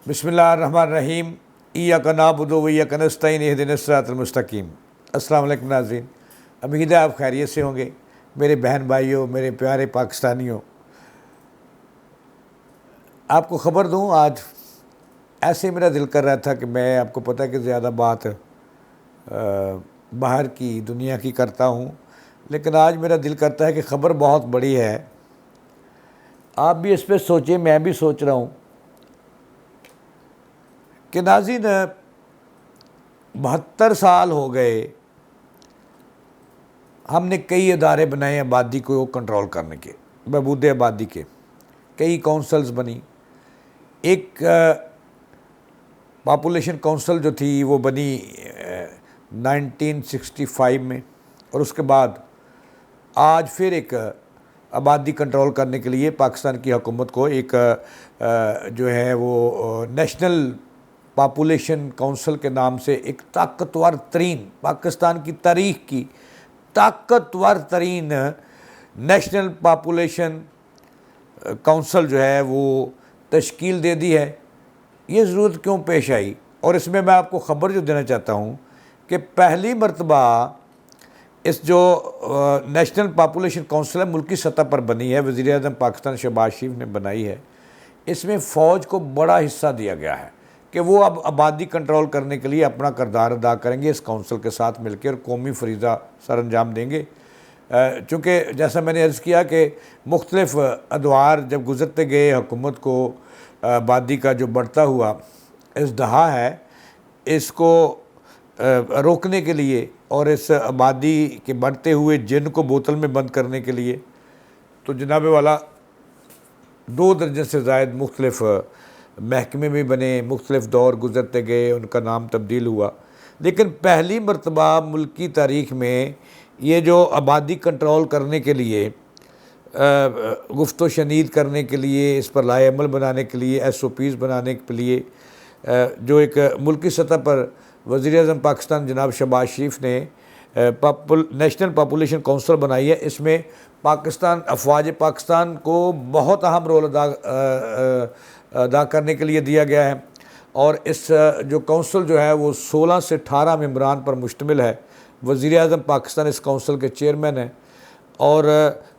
बिस्मिल्लाहिर्रहमानिर्रहीम। इय्याका नअबुदु व इय्याका नस्तईन इहदिनस सिरातल मुस्तकीम। अस्सलाम वालेकुम नाज़रीन, उम्मीद है आप खैरियत से होंगे। मेरे बहन भाइयों, मेरे प्यारे पाकिस्तानियों, आपको ख़बर दूँ, आज ऐसे मेरा दिल कर रहा था कि मैं, आपको पता है कि ज़्यादा बात बाहर की दुनिया की करता हूँ, लेकिन आज मेरा दिल करता है कि ख़बर बहुत बड़ी है। आप भी इस पर सोचें, मैं भी सोच रहा हूँ कि नाज़रीन 72 साल हो गए, हमने कई इदारे बनाए आबादी को कंट्रोल करने के, बहबूद आबादी के। कई काउंसल्स बनी। एक पॉपुलेशन काउंसिल जो थी वो बनी 1965 में, और उसके बाद आज फिर एक आबादी कंट्रोल करने के लिए पाकिस्तान की हुकूमत को एक जो है वो नेशनल पॉपुलेशन काउंसिल के नाम से एक ताकतवर तरीन, पाकिस्तान की तारीख़ की ताकतवर तरीन नेशनल पॉपुलेशन काउंसिल जो है वो तश्कील दे दी है। ये ज़रूरत क्यों पेश आई? और इसमें मैं आपको ख़बर जो देना चाहता हूँ कि पहली मरतबा इस जो नेशनल पॉपुलेशन काउंसिल है मुल्की सतह पर बनी है, वज़ीर-ए-आज़म पाकिस्तान शहबाज शरीफ ने बनाई है। इसमें फ़ौज को बड़ा हिस्सा दिया गया है कि वो अब आबादी कंट्रोल करने के लिए अपना किरदार अदा करेंगे इस काउंसिल के साथ मिलकर, और कौमी फरीज़ा सर अंजाम देंगे। चूँकि जैसा मैंने अर्ज़ किया कि मुख्तलिफ़ अदवार जब गुज़रते गए, हुकूमत को आबादी का जो बढ़ता हुआ इज़्दिहा है, इसको रोकने के लिए और इस आबादी के बढ़ते हुए जिन को बोतल में बंद करने के लिए, तो जनाब वाला 2 दर्जन से ज़ायद मुख्तलिफ़ महकमे भी बने, मुख्तलिफ़ दौर गुज़रते गए, उनका नाम तब्दील हुआ। लेकिन पहली मरतबा मुल्क की तारीख़ में ये जो आबादी कंट्रोल करने के लिए, गुफ्तो शनीद करने के लिए, इस पर लाए अमल बनाने के लिए, SOPs बनाने के लिए जो एक मुल्की सतह पर वज़ीर-ए-आज़म पाकिस्तान जनाब शहबाज शरीफ ने नेशनल पॉपुलेशन काउंसिल बनाई है। इसमें पाकिस्तान, अफवाज पाकिस्तान को बहुत अहम रोल अदा करने के लिए दिया गया है। और इस जो काउंसिल जो है वो 16 से 18 मेंबरान पर मुश्तमिल है। वज़ीर-ए-आज़म पाकिस्तान इस काउंसिल के चेयरमैन हैं, और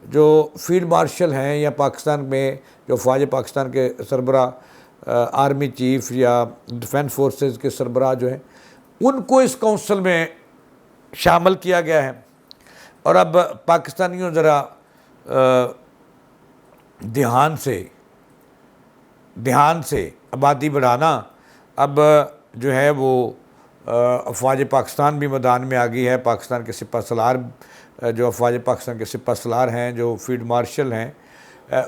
जो फील्ड मार्शल हैं या पाकिस्तान में जो अफवाज पाकिस्तान के सरबराह, आर्मी चीफ या डिफेंस फोर्सेस के सरबराह जो हैं, उनको इस काउंसिल में शामिल किया गया है। और अब पाकिस्तानियों ज़रा ध्यान से आबादी बढ़ाना। अब जो है वो अफवाज पाकिस्तान भी मैदान में आ गई है। पाकिस्तान के सिपह सलार, जो अफवाज पाकिस्तान के सिपह सलार हैं, जो फील्ड मार्शल हैं,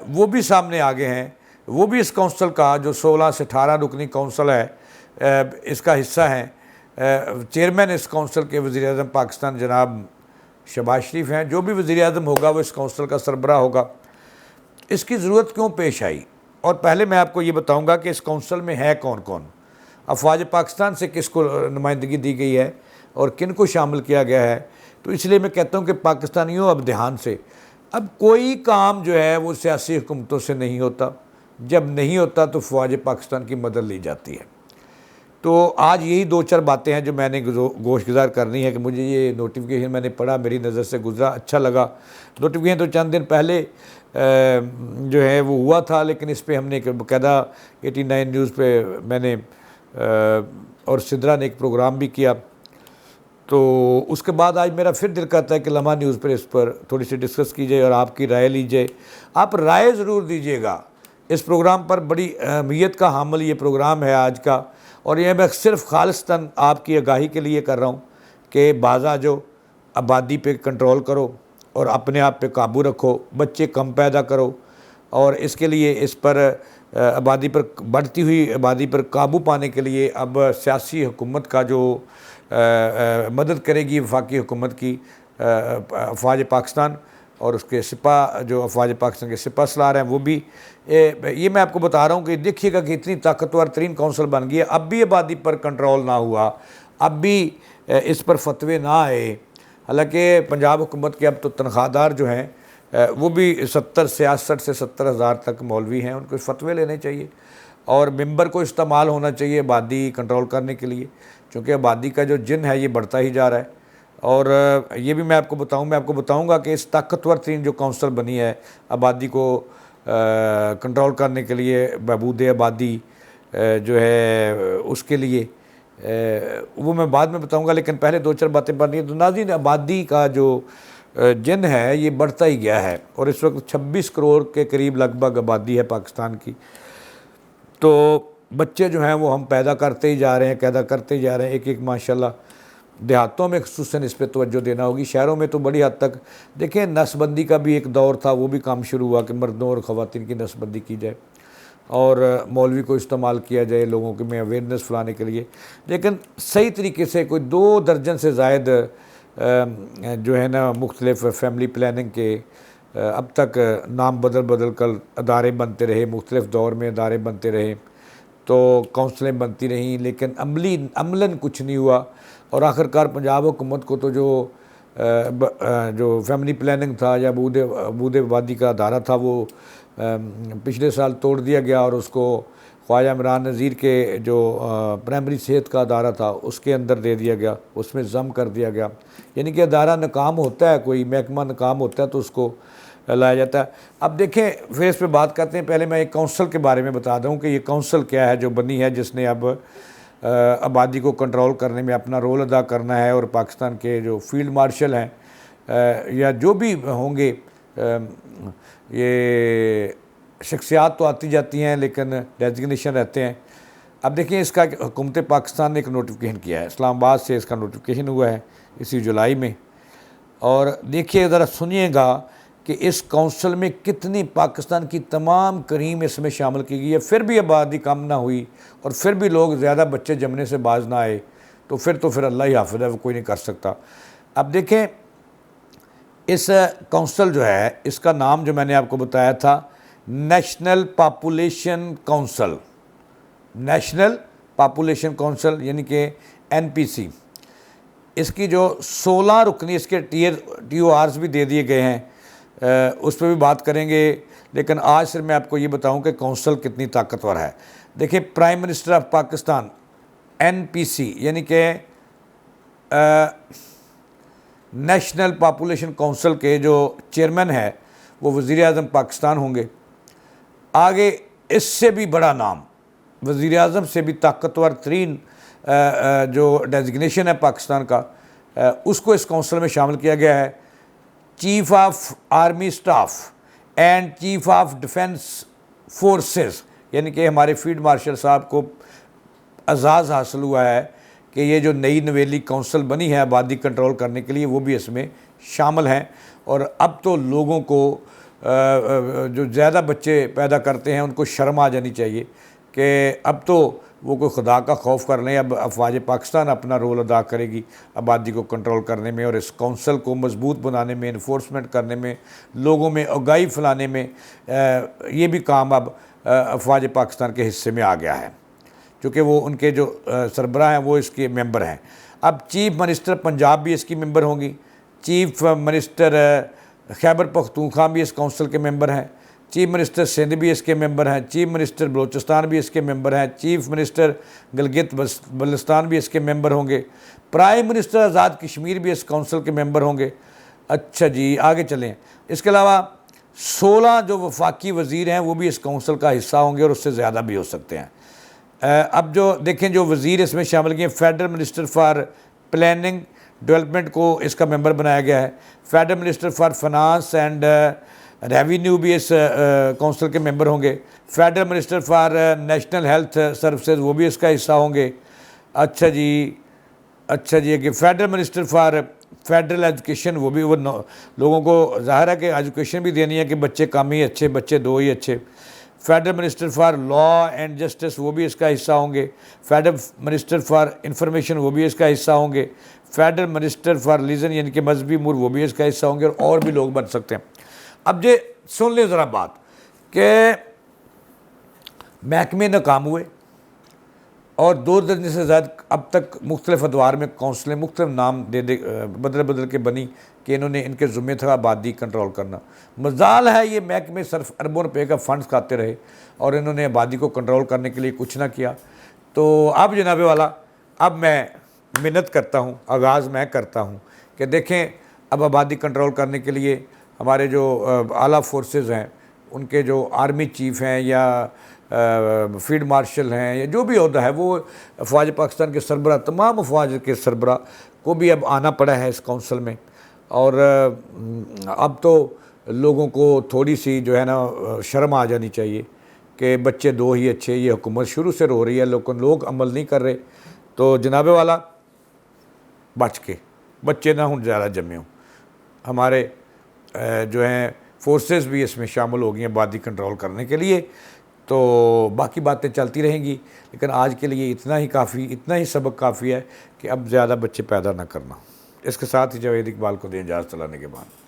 वो भी सामने आ गए हैं। वो भी इस काउंसिल का, जो 16 से 18 रुकनी काउंसिल है, इसका हिस्सा हैं। चेयरमैन इस काउंसिल के वज़ीर-ए-आज़म पाकिस्तान जनाब शहबाज शरीफ हैं। जो भी वज़ीर-ए-आज़म होगा वो इस काउंसिल का सरबराह होगा। इसकी ज़रूरत क्यों पेश आई? और पहले मैं आपको ये बताऊंगा कि इस काउंसिल में है कौन कौन, अफवाज पाकिस्तान से किसको नुमाइंदगी दी गई है और किन को शामिल किया गया है। तो इसलिए मैं कहता हूँ कि पाकिस्तानियों, अब ध्यान से, अब कोई काम जो है वो सियासी हुकूमतों से नहीं होता। जब नहीं होता तो अफवाज पाकिस्तान की मदद ली जाती है। तो आज यही 2-4 बातें हैं जो मैंने गोशगुजार करनी है कि मुझे ये नोटिफिकेशन मैंने पढ़ा, मेरी नज़र से गुजरा, अच्छा लगा। नोटिफिकेशन तो चंद दिन पहले जो है वो हुआ था, लेकिन इस पर हमने एक बाकायदा 89 न्यूज़ पे मैंने और सिद्रा ने एक प्रोग्राम भी किया। तो उसके बाद आज मेरा फिर दिल करता है कि लम्हा न्यूज़ पर इस पर थोड़ी सी डिस्कस की जाए और आपकी राय ली जाए। आप राय ज़रूर दीजिएगा इस प्रोग्राम पर। बड़ी अहमियत का हामिल ये प्रोग्राम है आज का, और यह मैं सिर्फ खालिस्तन आपकी आगाही के लिए कर रहा हूँ कि बाज़ा जो आबादी पे कंट्रोल करो और अपने आप पे काबू रखो, बच्चे कम पैदा करो, और इसके लिए इस पर आबादी पर, बढ़ती हुई आबादी पर काबू पाने के लिए अब सियासी हुकूमत का जो मदद करेगी वफाकी हुकूमत की अफवाज पाकिस्तान और उसके सिपा, जो अफवाज पाकिस्तान के सिपा सलार हैं, वो भी ये मैं आपको बता रहा हूँ कि देखिएगा कि इतनी ताकतवर तरीन काउंसिल बन गई है। अब भी आबादी पर कंट्रोल ना हुआ, अब भी इस पर फतवे ना आए। हालांकि पंजाब हुकूमत के अब तो तनख्वाहदार जो हैं वो भी 67 से 70 हज़ार तक मौलवी हैं, उनको फतवे लेने चाहिए। और मेंबर को इस्तेमाल होना चाहिए आबादी कंट्रोल करने के लिए, क्योंकि आबादी का जो जिन है ये बढ़ता ही जा रहा है। और ये भी मैं आपको बताऊंगा कि इस ताकतवर तरीन जो काउंसिल बनी है आबादी को कंट्रोल करने के लिए, बहबूद आबादी जो है उसके लिए, वो मैं बाद में बताऊंगा, लेकिन पहले दो चार बातें बननी है। तो नाज़रीन, आबादी का जो जिन है ये बढ़ता ही गया है और इस वक्त 26 करोड़ के करीब लगभग आबादी है पाकिस्तान की। तो बच्चे जो हैं वो हम पैदा करते ही जा रहे हैं, एक एक माशाल्लाह। देहातों में ख़ुसूसन इस पर तवज्जो देना होगी। शहरों में तो बड़ी हद तक देखें, नस्बंदी का भी एक दौर था, वो भी काम शुरू हुआ कि मर्दों और ख़वातीन की नस्बंदी की जाए और मौलवी को इस्तेमाल किया जाए लोगों के में अवेयरनेस फैलाने के लिए। लेकिन सही तरीके से कोई 2 दर्जन से ज़ायद जो है ना मुख्तलिफ़ फैमिली प्लानिंग के अब तक नाम बदल कर अदारे बनते रहे, मुख्तलिफ़ दौर में अदारे बनते रहे, तो काउंसलें बनती रहीं, लेकिन अमलन कुछ नहीं हुआ। और आखिरकार पंजाब हुकूमत को तो जो फैमिली प्लानिंग था या बूद आबादी का अदारा था वो पिछले साल तोड़ दिया गया और उसको ख्वाजा इमरान नज़ीर के जो प्राइमरी सेहत का अदारा था उसके अंदर दे दिया गया, उसमें ज़म कर दिया गया। यानी कि अदारा नाकाम होता है, कोई महकमा नाकाम होता है तो उसको लाया जाता है। अब देखें, फिर इस पर बात करते हैं। पहले मैं एक काउंसिल के बारे में बता दूं कि ये काउंसिल क्या है जो बनी है, जिसने अब आबादी को कंट्रोल करने में अपना रोल अदा करना है। और पाकिस्तान के जो फील्ड मार्शल हैं या जो भी होंगे, ये शख्सियात तो आती जाती हैं लेकिन डेजिग्नेशन रहते हैं। अब देखिए, इसका हुकूमत पाकिस्तान ने एक नोटिफिकेशन किया है, इस्लामाबाद से इसका नोटिफिकेशन हुआ है इसी जुलाई में। और देखिए, ज़रा सुनिएगा कि इस काउंसिल में कितनी पाकिस्तान की तमाम करीम इसमें शामिल की गई है। फिर भी आबादी कम ना हुई और फिर भी लोग ज़्यादा बच्चे जमने से बाज ना आए, तो फिर अल्लाह ही हाफ़िज़ है, वो कोई नहीं कर सकता। अब देखें, इस काउंसिल जो है, इसका नाम जो मैंने आपको बताया था, national population council, national population council यानी कि NPC। इसकी जो 16 रुकनी, इसके TORs भी दे दिए गए हैं, उस पर भी बात करेंगे। लेकिन आज सिर्फ मैं आपको ये बताऊं कि काउंसिल कितनी ताकतवर है। देखिए, prime minister of Pakistan NPC यानी कि नेशनल पॉपुलेशन काउंसिल के जो चेयरमैन है वो वज़ीर आज़म पाकिस्तान होंगे। आगे इससे भी बड़ा नाम, वज़ीर आज़म से भी ताकतवर तरीन जो डेजिग्नेशन है पाकिस्तान का, उसको इस काउंसिल में शामिल किया गया है। Chief of army staff and chief of defence forces, यानी कि हमारे फील्ड मार्शल साहब को एजाज़ हासिल हुआ है कि ये जो नई नवेली काउंसिल बनी है आबादी कंट्रोल करने के लिए, वो भी इसमें शामिल हैं। और अब तो लोगों को जो ज़्यादा बच्चे पैदा करते हैं उनको शर्म आ जानी चाहिए कि अब तो वो कोई खुदा का खौफ कर लें। अब अफवाज पाकिस्तान अपना रोल अदा करेगी आबादी को कंट्रोल करने में और इस काउंसिल को मजबूत बनाने में, इन्फोर्समेंट करने में, लोगों में आगाही फैलाने में। ये भी काम अब अफवाज पाकिस्तान के हिस्से में आ गया है, क्योंकि वो उनके जो सरबराह हैं वो इसके मेंबर हैं। अब चीफ मिनिस्टर पंजाब भी इसकी मेंबर होंगी, चीफ मिनिस्टर खैबर पख्तूनख्वा भी इस काउंसिल के मेंबर हैं, चीफ मिनिस्टर सिंध भी इसके मेंबर हैं, चीफ मिनिस्टर बलूचिस्तान भी इसके मेंबर हैं, चीफ मिनिस्टर गिलगित बल्तिस्तान भी इसके मेंबर होंगे, प्राइम मिनिस्टर आज़ाद कश्मीर भी इस काउंसिल के मेंबर होंगे। अच्छा जी, आगे चलें। इसके अलावा 16 जो वफाकी वज़ीर हैं वो भी इस काउंसिल का हिस्सा होंगे और उससे ज़्यादा भी हो सकते हैं। अब जो देखें, जो वज़ीर इसमें शामिल किए, federal minister for planning development को इसका मेंबर बनाया गया है। Federal minister for finance and revenue भी इस काउंसिल के मेंबर होंगे। Federal minister for national health services वो भी इसका हिस्सा होंगे। अच्छा जी, कि federal minister for federal education वो भी लोगों को ज़ाहिर है कि एजुकेशन भी देनी है कि बच्चे कम ही अच्छे, बच्चे 2 ही अच्छे। Federal minister for law and justice वो भी इसका हिस्सा होंगे। फेडरल मिनिस्टर फॉर इंफॉर्मेशन वो भी इसका हिस्सा होंगे। फेडरल मिनिस्टर फॉर रिलीजन यानी कि मजहबी उमूर वो भी इसका हिस्सा होंगे और भी लोग बन सकते हैं। अब ये सुन लें ज़रा बात कि महकमे नाकाम हुए, और 2 दर्जन से ज़्यादा अब तक मुख्तलिफ अदवार में कौंसलें मुख्तलिफ नाम बदल बदल के बनी कि इन्होंने इनके ज़ुम्मे था आबादी कंट्रोल करना। मजाल है ये महकमे सिर्फ अरबों रुपए का फ़ंड्स खाते रहे और इन्होंने आबादी को कंट्रोल करने के लिए कुछ ना किया। तो अब जनाबे वाला, अब मैं मिन्नत करता हूँ, आगाज़ मैं करता हूँ कि देखें, अब आबादी कंट्रोल करने के लिए हमारे जो आला फोर्सेस हैं, उनके जो आर्मी चीफ़ हैं या फील्ड मार्शल हैं या जो भी अहदा है, वो अफवाज पाकिस्तान के सरबरा, तमाम अफवाज के सरबरा को भी अब आना पड़ा है इस कौंसल में। और अब तो लोगों को थोड़ी सी जो है ना शर्म आ जानी चाहिए कि बच्चे 2 ही अच्छे, ये हुकूमत शुरू से हो रही है लेकिन लोग अमल नहीं कर रहे। तो जनाबे वाला बच के बच्चे ना हूँ ज़्यादा जमे हों, हमारे जो हैं फोर्सेस भी इसमें शामिल हो गई हैं आबादी कंट्रोल करने के लिए। तो बाकी बातें चलती रहेंगी, लेकिन आज के लिए इतना ही काफ़ी, इतना ही सबक काफ़ी है कि अब ज़्यादा बच्चे पैदा ना करना। इसके साथ ही जावेद इकबाल को दें इजाज़त चलाने के बाद।